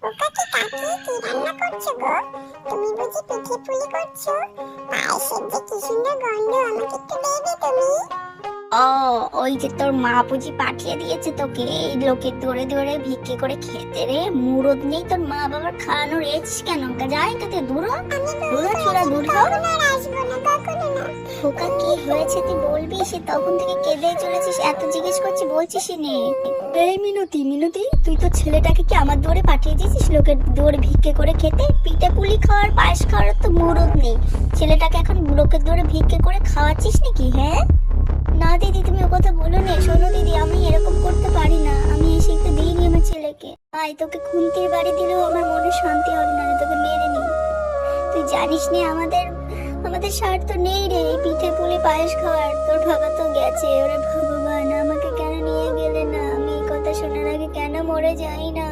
ওকা কি কাকি কি রান্না করছো গো? তুমি বুঝি পিঠে পুলি করছো? পায়েসের যে কি সুন্দর গন্ধ, আমাকে একটু দেবে তুমি? ও, ওই যে তোর মা বুঝি পাঠিয়ে দিয়েছে তোকে এই লোকে ধরে ধরে ভিক্ষে করে খেতে রে? মুরদ নেই তোর মা বাবার খাওয়ানোর এসেছিস কেন? যাই তোকে দূর হ, দূর হ, ছোড়া দূর হ। কখনো আর আসবো না, কখনো না। খোকা কি হয়েছে তুই বলবি? সে তখন থেকে কেঁদে চলেছিস, এত জিজ্ঞেস করছি বলছিস নে। এই মিনতি, মিনতি, তুই তো ছেলেটাকে কি আমার দৌড়ে পাঠিয়ে দিয়েছিস লোকের দৌড়ে ভিক্ষে করে খেতে? পিঠে পুলি খাওয়ার পায়েস খাওয়ার তো মুরদ নেই, ছেলেটাকে এখন লোকের দৌড়ে ভিক্ষে করে খাওয়াচ্ছিস নাকি? হ্যাঁ না দিদি, তুমি ও কথা বলো না। শোনো দিদি, আমি এরকম করতে পারি না, আমি এই শিখতে দিইনি আমার ছেলেকে। ভাই তোকে খুন্তির বাড়ি দিলেও আমার মনে শান্তি হবে না, তোকে মেরে নি। তুই জানিস না আমাদের আমাদের স্বার্থ নেই রে এই পিঠে পুলি পায়েস খাওয়ার। তোর বাবা তো গেছে, ওরে ভগবান আমাকে কেন নিয়ে গেলে না? আমি এই কথা শোনার আগে কেন মরে যাই না?